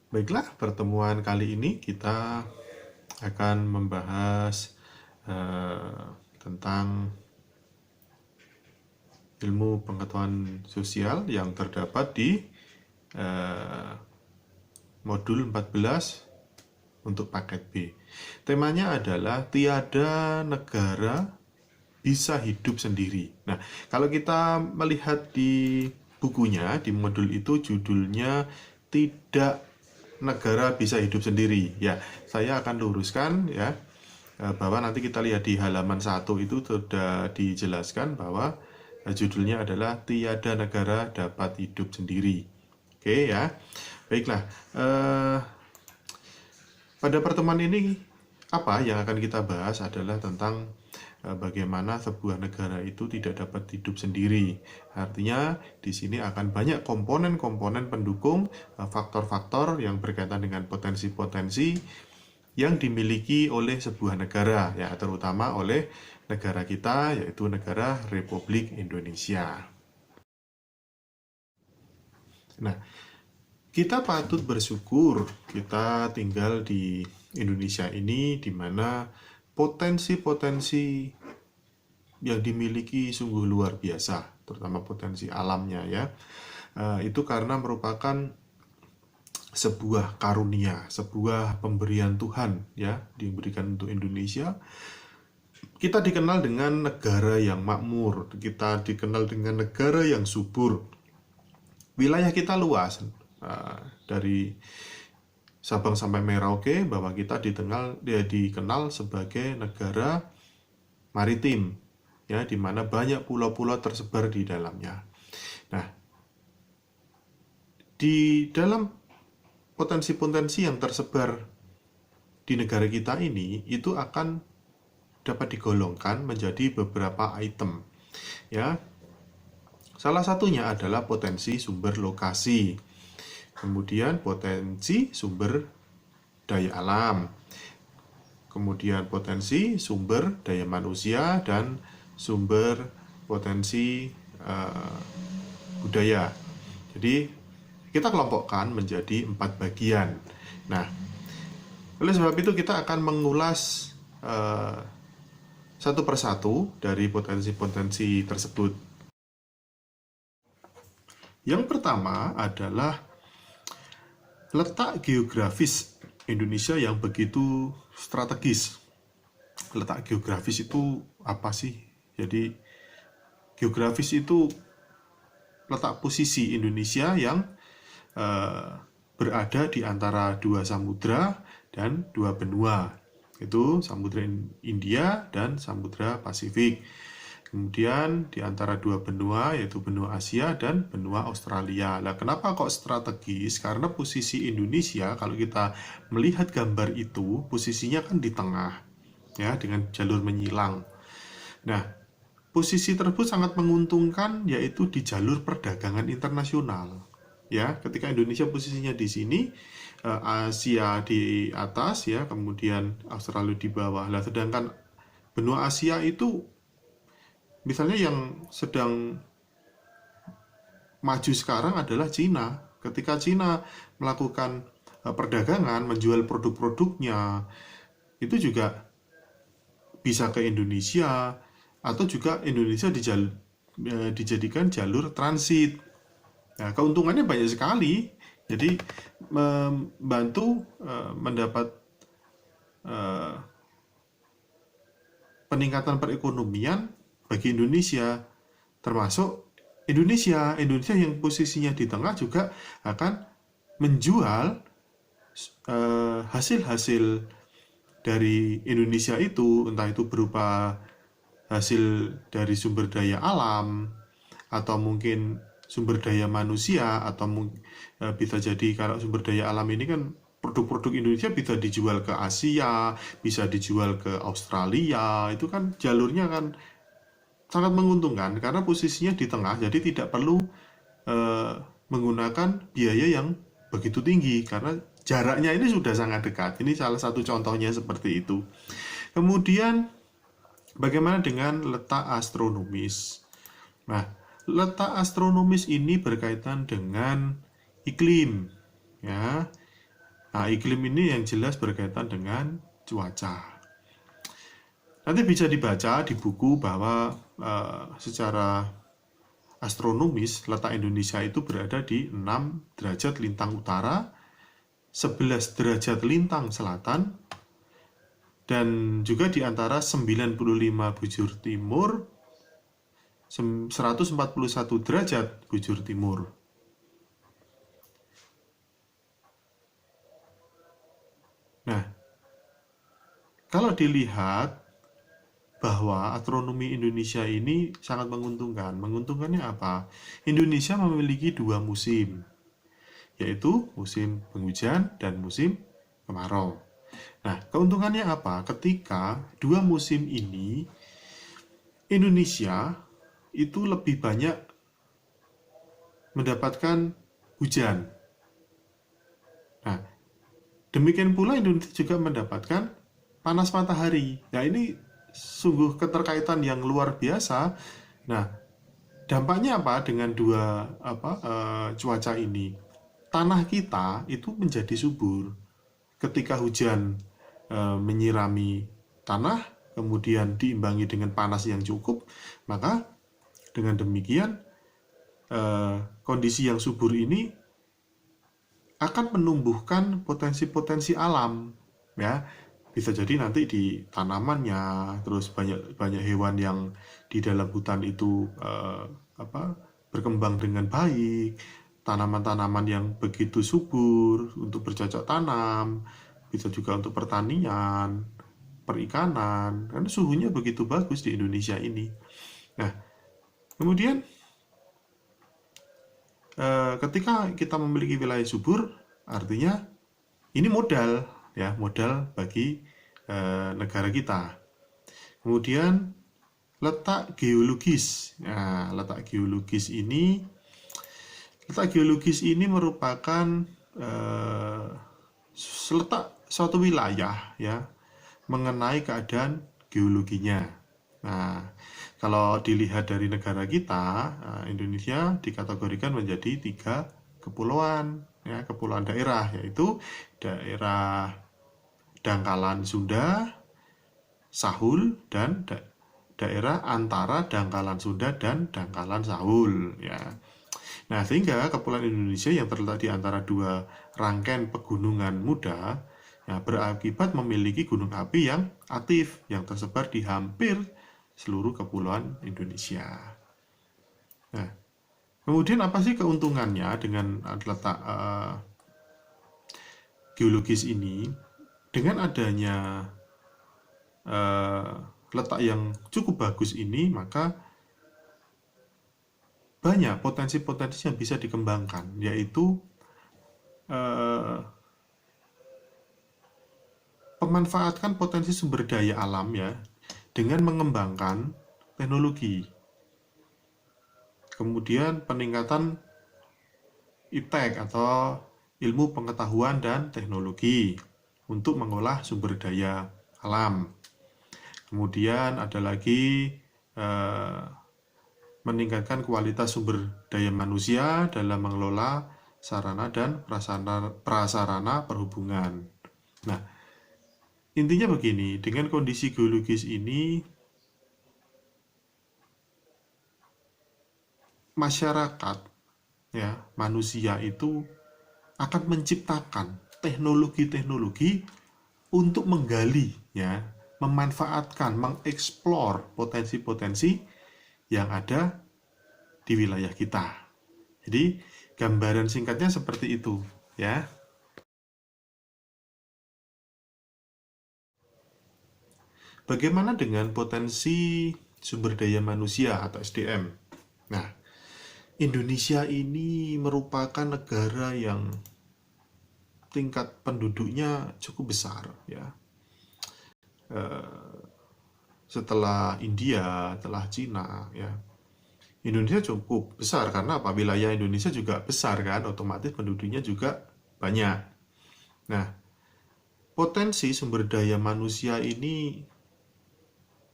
Baiklah, pertemuan kali ini kita akan membahas tentang ilmu pengetahuan sosial yang terdapat di eh, modul 14 untuk paket B. Temanya adalah tiada negara bisa hidup sendiri. Nah, kalau kita melihat di bukunya, di modul itu judulnya tidak negara bisa hidup sendiri. Ya, saya akan luruskan ya bahwa nanti kita lihat di halaman 1 itu sudah dijelaskan bahwa judulnya adalah tiada negara dapat hidup sendiri. Oke ya. Baiklah. Pada pertemuan ini apa yang akan kita bahas adalah tentang bagaimana sebuah negara itu tidak dapat hidup sendiri. Artinya di sini akan banyak komponen-komponen pendukung, faktor-faktor yang berkaitan dengan potensi-potensi yang dimiliki oleh sebuah negara, ya terutama oleh negara kita, yaitu negara Republik Indonesia. Nah, kita patut bersyukur kita tinggal di Indonesia ini, di mana potensi-potensi yang dimiliki sungguh luar biasa, terutama potensi alamnya ya. Itu karena merupakan sebuah karunia, sebuah pemberian Tuhan ya, diberikan untuk Indonesia. Kita dikenal dengan negara yang makmur, kita dikenal dengan negara yang subur. Wilayah kita luas, dari Sabang sampai Merauke, bahwa kita dikenal sebagai negara maritim, ya, di mana banyak pulau-pulau tersebar di dalamnya. Nah, di dalam potensi-potensi yang tersebar di negara kita ini itu akan dapat digolongkan menjadi beberapa item. Ya. Salah satunya adalah potensi sumber lokasi. Kemudian potensi sumber daya alam. Kemudian potensi sumber daya manusia dan sumber potensi budaya. Jadi kita kelompokkan menjadi 4 bagian. Nah, oleh sebab itu kita akan mengulas satu persatu dari potensi-potensi tersebut. Yang pertama adalah letak geografis Indonesia yang begitu strategis. Letak geografis itu apa sih? Jadi geografis itu letak posisi Indonesia yang berada di antara 2 samudra dan 2 benua. Itu Samudra India dan Samudra Pasifik. Kemudian di antara 2 benua, yaitu benua Asia dan benua Australia. Nah, kenapa kok strategis? Karena posisi Indonesia, kalau kita melihat gambar itu, posisinya kan di tengah, ya, dengan jalur menyilang. Nah, posisi tersebut sangat menguntungkan, yaitu di jalur perdagangan internasional. Ya, ketika Indonesia posisinya di sini, Asia di atas, ya, kemudian Australia di bawah. Nah, sedangkan benua Asia itu misalnya yang sedang maju sekarang adalah Cina. Ketika Cina melakukan perdagangan, menjual produk-produknya, itu juga bisa ke Indonesia, atau juga Indonesia dijadikan jalur transit. Nah, keuntungannya banyak sekali. Jadi membantu mendapat peningkatan perekonomian bagi Indonesia, termasuk Indonesia yang posisinya di tengah juga akan menjual hasil-hasil dari Indonesia itu, entah itu berupa hasil dari sumber daya alam, atau mungkin sumber daya manusia, atau bisa jadi kalau sumber daya alam ini kan produk-produk Indonesia bisa dijual ke Asia, bisa dijual ke Australia, itu kan jalurnya kan sangat menguntungkan karena posisinya di tengah, jadi tidak perlu menggunakan biaya yang begitu tinggi karena jaraknya ini sudah sangat dekat. Ini salah satu contohnya seperti itu. Kemudian bagaimana dengan letak astronomis? Nah, letak astronomis ini berkaitan dengan iklim, ya. Nah, iklim ini yang jelas berkaitan dengan cuaca. Nanti bisa dibaca di buku bahwa secara astronomis letak Indonesia itu berada di 6 derajat lintang utara, 11 derajat lintang selatan, dan juga di antara 95 bujur timur, 141 derajat bujur timur. Nah, kalau dilihat bahwa astronomi Indonesia ini sangat menguntungkan. Menguntungkannya apa? Indonesia memiliki 2 musim, yaitu musim penghujan dan musim kemarau. Nah, keuntungannya apa? Ketika 2 musim ini, Indonesia itu lebih banyak mendapatkan hujan. Nah, demikian pula Indonesia juga mendapatkan panas matahari. Nah, ini sungguh keterkaitan yang luar biasa. Nah, dampaknya apa dengan dua cuaca ini? Tanah kita itu menjadi subur ketika hujan menyirami tanah, kemudian diimbangi dengan panas yang cukup, maka dengan demikian kondisi yang subur ini akan menumbuhkan potensi-potensi alam, ya. Bisa jadi nanti di tanamannya, terus banyak banyak hewan yang di dalam hutan itu berkembang dengan baik, tanaman-tanaman yang begitu subur untuk bercocok tanam, bisa juga untuk pertanian, perikanan, karena suhunya begitu bagus di Indonesia ini. Nah, kemudian ketika kita memiliki wilayah subur, artinya ini modal, ya, modal bagi negara kita. Kemudian letak geologis. Nah, letak geologis ini merupakan letak suatu wilayah, ya, mengenai keadaan geologinya. Nah, kalau dilihat dari negara kita, Indonesia dikategorikan menjadi 3 kepulauan, ya, kepulauan daerah, yaitu daerah dangkalan Sunda, Sahul, dan daerah antara dangkalan Sunda dan dangkalan Sahul, ya. Nah, sehingga kepulauan Indonesia yang terletak di antara 2 rangkaian pegunungan muda, ya, berakibat memiliki gunung api yang aktif yang tersebar di hampir seluruh kepulauan Indonesia. Nah, kemudian apa sih keuntungannya dengan letak geologis ini? Dengan adanya letak yang cukup bagus ini, maka banyak potensi-potensi yang bisa dikembangkan, yaitu memanfaatkan potensi sumber daya alam, ya, dengan mengembangkan teknologi. Kemudian peningkatan IPTEK atau ilmu pengetahuan dan teknologi untuk mengolah sumber daya alam. Kemudian ada lagi meningkatkan kualitas sumber daya manusia dalam mengelola sarana dan prasarana perhubungan. Nah, intinya begini, dengan kondisi geologis ini, masyarakat, ya, manusia itu akan menciptakan teknologi-teknologi untuk menggali, ya, memanfaatkan, mengeksplor potensi-potensi yang ada di wilayah kita. Jadi, gambaran singkatnya seperti itu, ya. Bagaimana dengan potensi sumber daya manusia atau SDM? Nah, Indonesia ini merupakan negara yang tingkat penduduknya cukup besar, ya. Setelah India, setelah Cina, ya. Indonesia cukup besar karena apa? Wilayah Indonesia juga besar, kan, otomatis penduduknya juga banyak. Nah, potensi sumber daya manusia ini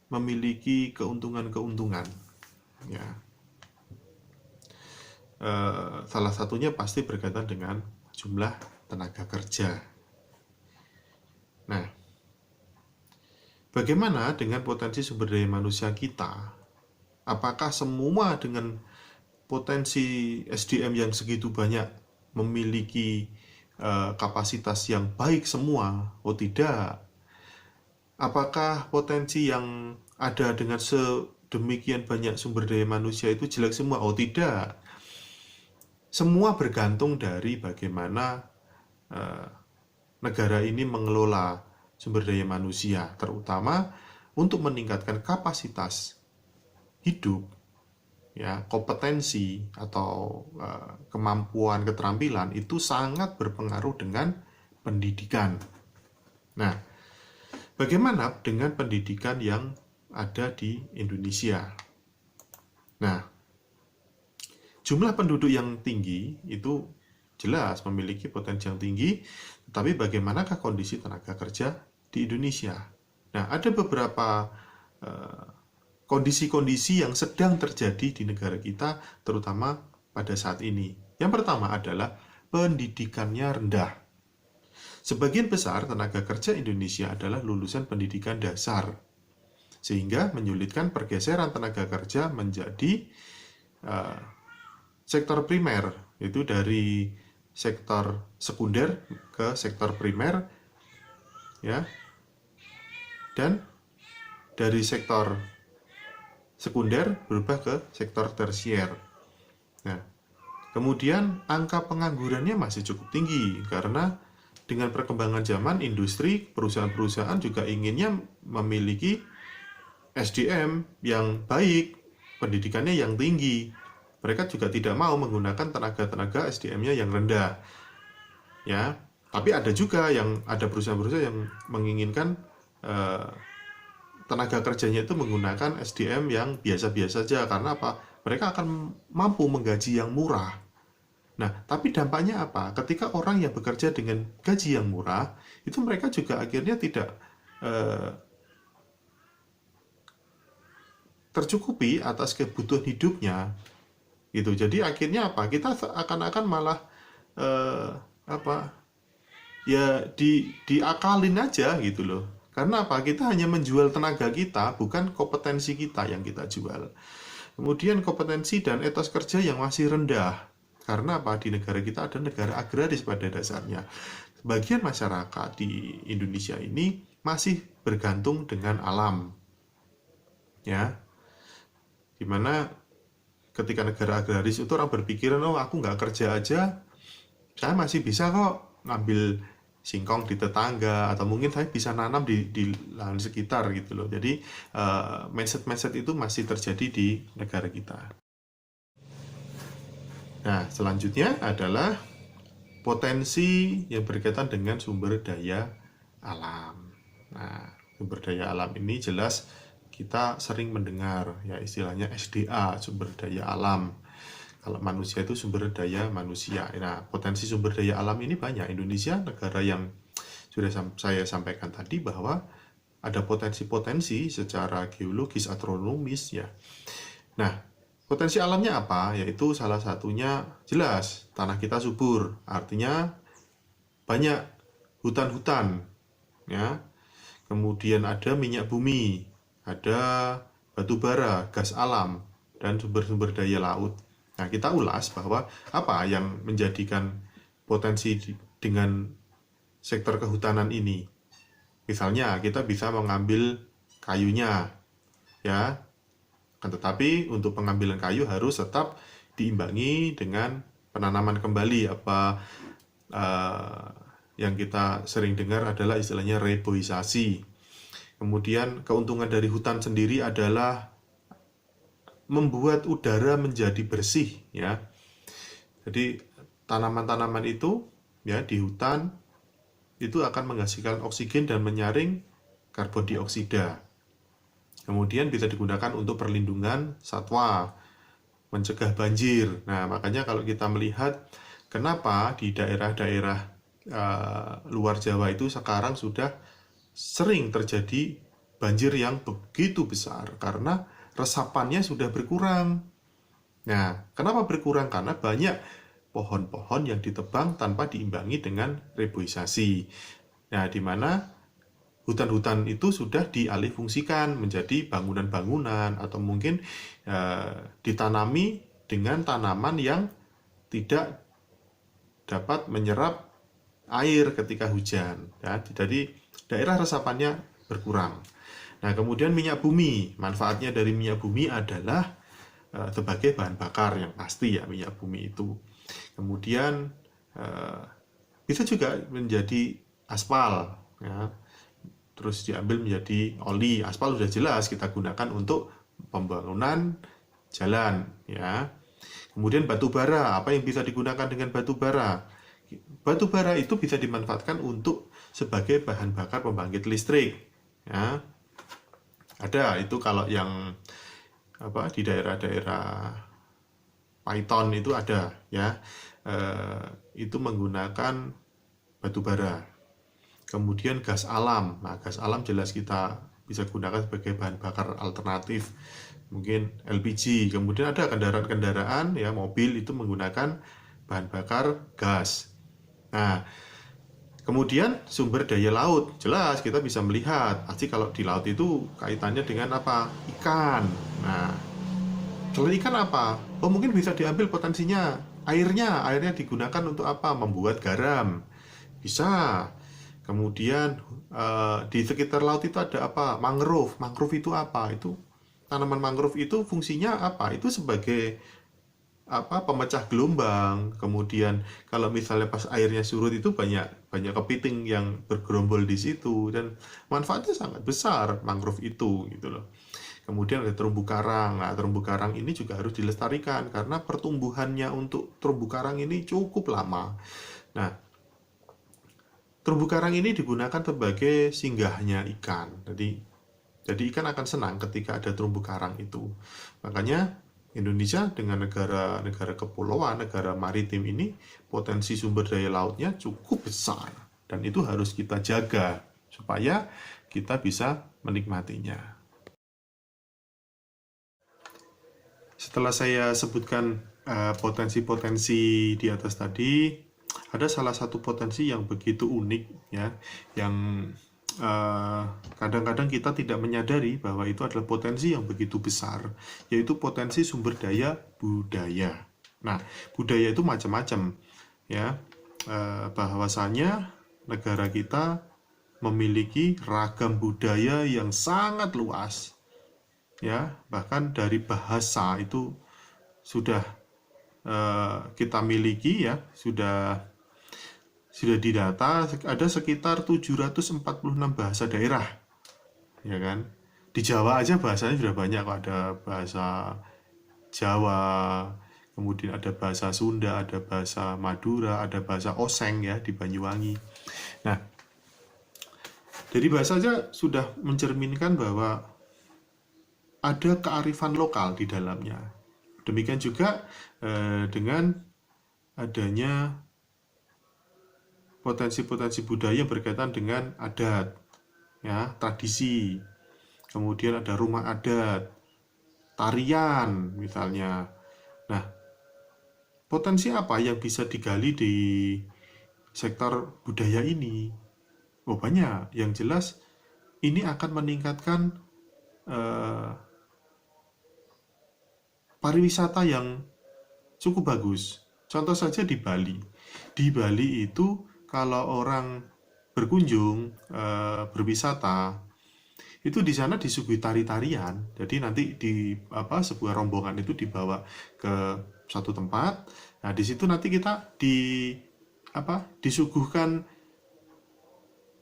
memiliki keuntungan-keuntungan, ya. Salah satunya pasti berkaitan dengan jumlah tenaga kerja, Nah, bagaimana dengan potensi sumber daya manusia kita? Apakah semua dengan potensi SDM yang segitu banyak memiliki kapasitas yang baik semua? Oh tidak. Apakah potensi yang ada dengan sedemikian banyak sumber daya manusia itu jelek semua? Oh tidak. Semua bergantung dari bagaimana negara ini mengelola sumber daya manusia, terutama untuk meningkatkan kapasitas hidup, ya, kompetensi atau kemampuan keterampilan itu sangat berpengaruh dengan pendidikan. Nah, bagaimana dengan pendidikan yang ada di Indonesia? Nah, jumlah penduduk yang tinggi itu jelas memiliki potensi yang tinggi, tetapi bagaimanakah kondisi tenaga kerja di Indonesia? Nah, ada beberapa kondisi-kondisi yang sedang terjadi di negara kita, terutama pada saat ini. Yang pertama adalah pendidikannya rendah. Sebagian besar tenaga kerja Indonesia adalah lulusan pendidikan dasar, sehingga menyulitkan pergeseran tenaga kerja menjadi sektor primer, itu dari sektor sekunder ke sektor primer, ya, dan dari sektor sekunder berubah ke sektor tersier. Nah, kemudian angka penganggurannya masih cukup tinggi karena dengan perkembangan zaman, industri, perusahaan-perusahaan juga inginnya memiliki SDM yang baik, pendidikannya yang tinggi. Mereka juga tidak mau menggunakan tenaga-tenaga SDM-nya yang rendah. Ya, tapi ada juga ada perusahaan-perusahaan yang menginginkan tenaga kerjanya itu menggunakan SDM yang biasa-biasa saja. Karena apa? Mereka akan mampu menggaji yang murah. Nah, tapi dampaknya apa? Ketika orang yang bekerja dengan gaji yang murah, itu mereka juga akhirnya tidak tercukupi atas kebutuhan hidupnya. Gitu. Jadi akhirnya apa? Kita akan malah ya diakalin aja gitu loh. Karena apa? Kita hanya menjual tenaga kita, bukan kompetensi kita yang kita jual. Kemudian kompetensi dan etos kerja yang masih rendah. Karena apa? Di negara kita ada negara agraris pada dasarnya. Sebagian masyarakat di Indonesia ini masih bergantung dengan alam. Ya. Dimana ketika negara agraris itu orang berpikiran, oh aku nggak kerja aja, saya masih bisa kok ngambil singkong di tetangga, atau mungkin saya bisa nanam di lahan sekitar gitu loh. Jadi mindset-mindset itu masih terjadi di negara kita. Nah, selanjutnya adalah potensi yang berkaitan dengan sumber daya alam. Nah, sumber daya alam ini jelas kita sering mendengar ya istilahnya SDA, sumber daya alam. Kalau manusia itu sumber daya manusia. Nah, potensi sumber daya alam ini banyak. Indonesia negara yang sudah saya sampaikan tadi bahwa ada potensi-potensi secara geologis, astronomis ya. Nah, potensi alamnya apa? Yaitu salah satunya jelas tanah kita subur, artinya banyak hutan-hutan ya. Kemudian ada minyak bumi, ada batu bara, gas alam, dan sumber-sumber daya laut. Nah, kita ulas bahwa apa yang menjadikan potensi dengan sektor kehutanan ini. Misalnya, kita bisa mengambil kayunya, ya. Tetapi untuk pengambilan kayu harus tetap diimbangi dengan penanaman kembali. Yang kita sering dengar adalah istilahnya reboisasi. Kemudian keuntungan dari hutan sendiri adalah membuat udara menjadi bersih ya. Jadi tanaman-tanaman itu ya di hutan itu akan menghasilkan oksigen dan menyaring karbon dioksida. Kemudian bisa digunakan untuk perlindungan satwa, mencegah banjir. Nah, makanya kalau kita melihat kenapa di daerah-daerah luar Jawa itu sekarang sudah sering terjadi banjir yang begitu besar karena resapannya sudah berkurang. Nah, kenapa berkurang? Karena banyak pohon-pohon yang ditebang tanpa diimbangi dengan reboisasi. Nah, di mana hutan-hutan itu sudah dialihfungsikan menjadi bangunan-bangunan atau mungkin ditanami dengan tanaman yang tidak dapat menyerap air ketika hujan, ya. Jadi daerah resapannya berkurang. Nah, kemudian minyak bumi, manfaatnya dari minyak bumi adalah sebagai bahan bakar yang pasti, ya, minyak bumi itu. Kemudian bisa juga menjadi aspal, ya. Terus diambil menjadi oli. Aspal sudah jelas kita gunakan untuk pembangunan jalan, ya. Kemudian batu bara, apa yang bisa digunakan dengan batu bara? Batu bara itu bisa dimanfaatkan untuk sebagai bahan bakar pembangkit listrik, ya. Ada itu kalau yang di daerah-daerah Python itu ada, ya. Itu menggunakan batu bara. Kemudian gas alam. Nah, gas alam jelas kita bisa gunakan sebagai bahan bakar alternatif. Mungkin LPG. Kemudian ada kendaraan-kendaraan, ya, mobil itu menggunakan bahan bakar gas. Nah, kemudian sumber daya laut. Jelas kita bisa melihat, pasti kalau di laut itu kaitannya dengan apa? Ikan. Nah, selain ikan apa? Oh, mungkin bisa diambil potensinya airnya. Airnya digunakan untuk apa? Membuat garam. Bisa. Kemudian di sekitar laut itu ada apa? Mangrove. Mangrove itu apa? Itu tanaman mangrove itu fungsinya apa? Itu sebagai pemecah gelombang. Kemudian kalau misalnya pas airnya surut itu banyak kepiting yang bergerombol di situ, dan manfaatnya sangat besar mangrove itu, gitu loh. Kemudian ada terumbu karang. Nah, terumbu karang ini juga harus dilestarikan karena pertumbuhannya untuk terumbu karang ini cukup lama. Nah, terumbu karang ini digunakan sebagai singgahnya ikan. Jadi ikan akan senang ketika ada terumbu karang itu. Makanya Indonesia dengan negara kepulauan, negara maritim ini, potensi sumber daya lautnya cukup besar. Dan itu harus kita jaga supaya kita bisa menikmatinya. Setelah saya sebutkan potensi-potensi di atas tadi, ada salah satu potensi yang begitu unik, ya, yang kadang-kadang kita tidak menyadari bahwa itu adalah potensi yang begitu besar, yaitu potensi sumber daya budaya. Nah, budaya itu macam-macam, ya. Bahwasanya negara kita memiliki ragam budaya yang sangat luas, ya. Bahkan dari bahasa itu sudah kita miliki, ya, sudah didata ada sekitar 746 bahasa daerah, ya kan. Di Jawa aja bahasanya sudah banyak kok, ada bahasa Jawa, kemudian ada bahasa Sunda, ada bahasa Madura, ada bahasa Oseng, ya, di Banyuwangi. Nah, dari bahasa aja sudah mencerminkan bahwa ada kearifan lokal di dalamnya. Demikian juga dengan adanya potensi-potensi budaya berkaitan dengan adat, ya, tradisi. Kemudian ada rumah adat, tarian misalnya. Nah, potensi apa yang bisa digali di sektor budaya ini? Oh, banyak. Yang jelas ini akan meningkatkan pariwisata yang cukup bagus. Contoh saja di Bali. Di Bali itu kalau orang berkunjung, berwisata, itu di sana disuguhi tari-tarian. Jadi nanti sebuah rombongan itu dibawa ke satu tempat. Nah, di situ nanti kita disuguhkan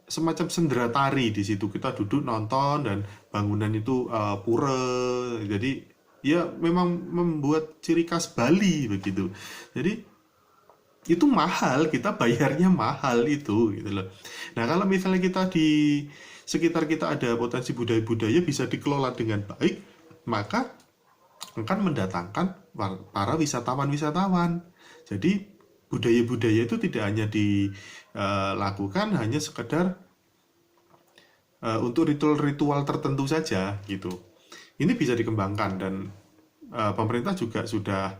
semacam sendera tari. Di situ kita duduk nonton, dan bangunan itu pura. Jadi ya memang membuat ciri khas Bali begitu. Jadi itu mahal, kita bayarnya mahal itu, gitu loh. Nah, kalau misalnya kita di sekitar kita ada potensi budaya-budaya bisa dikelola dengan baik, maka akan mendatangkan para wisatawan-wisatawan. Jadi budaya-budaya itu tidak hanya dilakukan hanya sekedar untuk ritual-ritual tertentu saja, gitu. Ini bisa dikembangkan, dan pemerintah juga sudah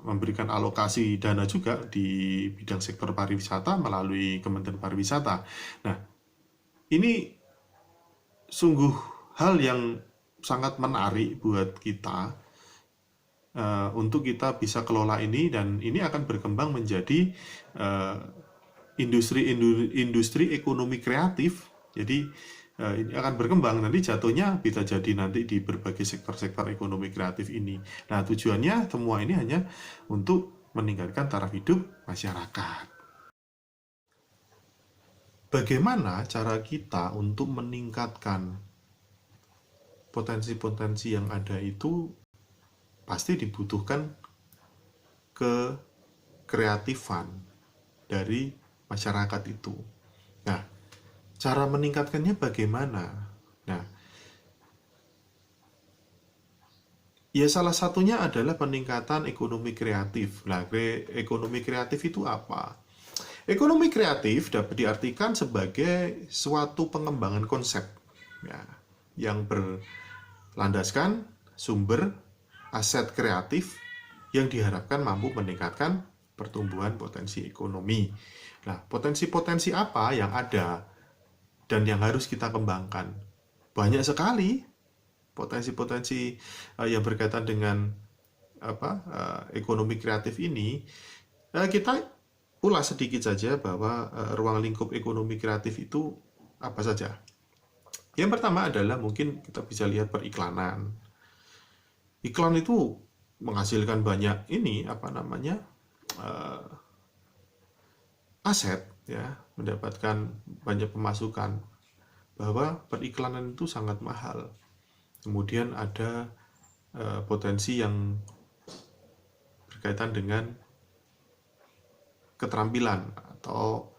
memberikan alokasi dana juga di bidang sektor pariwisata melalui Kementerian Pariwisata. Nah, ini sungguh hal yang sangat menarik buat kita, untuk kita bisa kelola ini, dan ini akan berkembang menjadi eh, industri ekonomi kreatif. Jadi ini akan berkembang, nanti jatuhnya bisa jadi nanti di berbagai sektor-sektor ekonomi kreatif ini. Nah, tujuannya semua ini hanya untuk meningkatkan taraf hidup masyarakat. Bagaimana cara kita untuk meningkatkan potensi-potensi yang ada itu? Pasti dibutuhkan kekreatifan dari masyarakat itu. Nah, cara meningkatkannya bagaimana? Nah, ya salah satunya adalah peningkatan ekonomi kreatif. Nah, ekonomi kreatif itu apa? Ekonomi kreatif dapat diartikan sebagai suatu pengembangan konsep, ya, yang berlandaskan sumber aset kreatif yang diharapkan mampu meningkatkan pertumbuhan potensi ekonomi. Nah, potensi-potensi apa yang ada dan yang harus kita kembangkan? Banyak sekali potensi-potensi yang berkaitan dengan ekonomi kreatif ini. Kita ulas sedikit saja bahwa ruang lingkup ekonomi kreatif itu apa saja. Yang pertama adalah mungkin kita bisa lihat periklanan. Iklan itu menghasilkan banyak aset, ya, mendapatkan banyak pemasukan, bahwa periklanan itu sangat mahal. Kemudian ada potensi yang berkaitan dengan keterampilan atau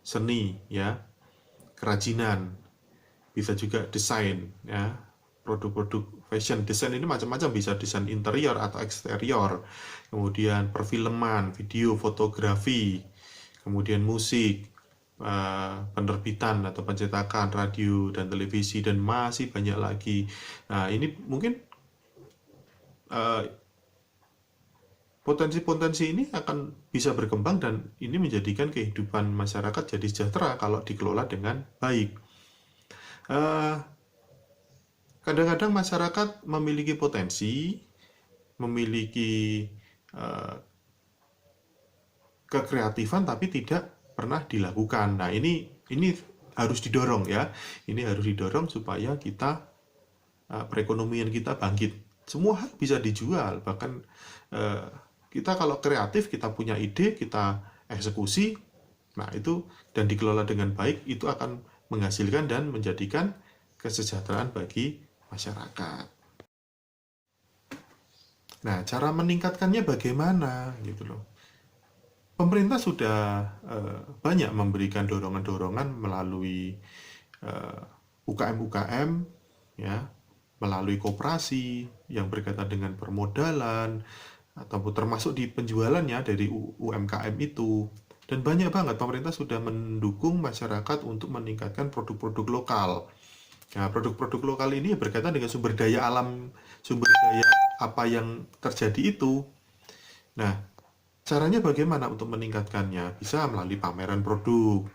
seni, ya, kerajinan, bisa juga desain, ya, produk-produk fashion. Desain ini macam-macam, bisa desain interior atau eksterior, kemudian perfilman, video, fotografi, kemudian musik, penerbitan atau pencetakan, radio dan televisi, dan masih banyak lagi. Nah, ini mungkin potensi-potensi ini akan bisa berkembang, dan ini menjadikan kehidupan masyarakat jadi sejahtera kalau dikelola dengan baik. Kadang-kadang masyarakat memiliki potensi, memiliki kekreatifan, tapi tidak pernah dilakukan. Nah, ini harus didorong, ya. Ini harus didorong supaya kita perekonomian kita bangkit. Semua hal bisa dijual, bahkan kita kalau kreatif, kita punya ide, kita eksekusi, nah itu, dan dikelola dengan baik, itu akan menghasilkan dan menjadikan kesejahteraan bagi masyarakat. Nah, cara meningkatkannya bagaimana, gitu loh. Pemerintah sudah banyak memberikan dorongan-dorongan melalui UKM-UKM, ya, melalui koperasi yang berkaitan dengan permodalan, atau termasuk di penjualannya dari UMKM itu. Dan banyak banget pemerintah sudah mendukung masyarakat untuk meningkatkan produk-produk lokal. Nah, produk-produk lokal ini berkaitan dengan sumber daya alam, sumber daya apa yang terjadi itu. Nah, caranya bagaimana untuk meningkatkannya? Bisa melalui pameran produk,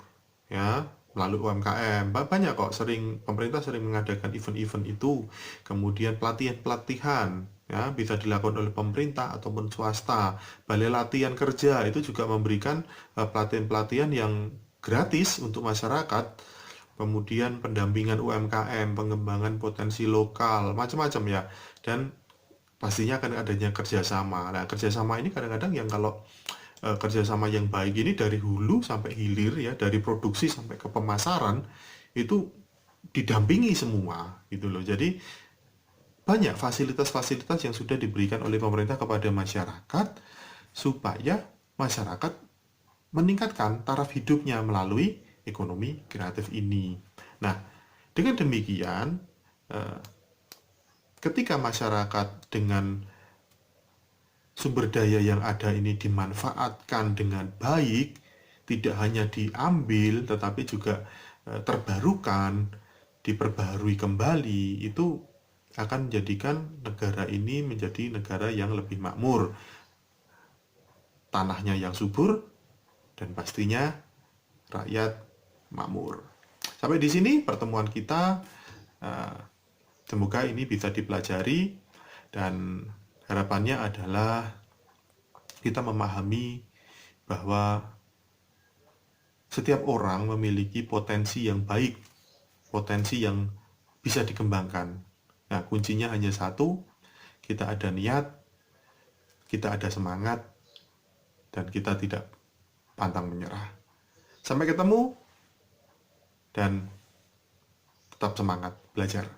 ya, melalui UMKM. Banyak kok, pemerintah sering mengadakan event-event itu. Kemudian pelatihan-pelatihan, ya, bisa dilakukan oleh pemerintah ataupun swasta. Balai latihan kerja itu juga memberikan pelatihan-pelatihan yang gratis untuk masyarakat. Kemudian pendampingan UMKM, pengembangan potensi lokal, macam-macam, ya. Dan pastinya akan adanya kerjasama. Nah, kerjasama ini kadang-kadang yang kalau kerjasama yang baik ini dari hulu sampai hilir, ya, dari produksi sampai ke pemasaran, itu didampingi semua, gitu loh. Jadi banyak fasilitas-fasilitas yang sudah diberikan oleh pemerintah kepada masyarakat supaya masyarakat meningkatkan taraf hidupnya melalui ekonomi kreatif ini. Nah, dengan demikian, ketika masyarakat dengan sumber daya yang ada ini dimanfaatkan dengan baik, tidak hanya diambil tetapi juga terbarukan, diperbarui kembali, itu akan menjadikan negara ini menjadi negara yang lebih makmur, tanahnya yang subur, dan pastinya rakyat makmur. Sampai di sini pertemuan kita. Semoga ini bisa dipelajari dan harapannya adalah kita memahami bahwa setiap orang memiliki potensi yang baik, potensi yang bisa dikembangkan. Nah, kuncinya hanya satu, kita ada niat, kita ada semangat, dan kita tidak pantang menyerah. Sampai ketemu, dan tetap semangat belajar.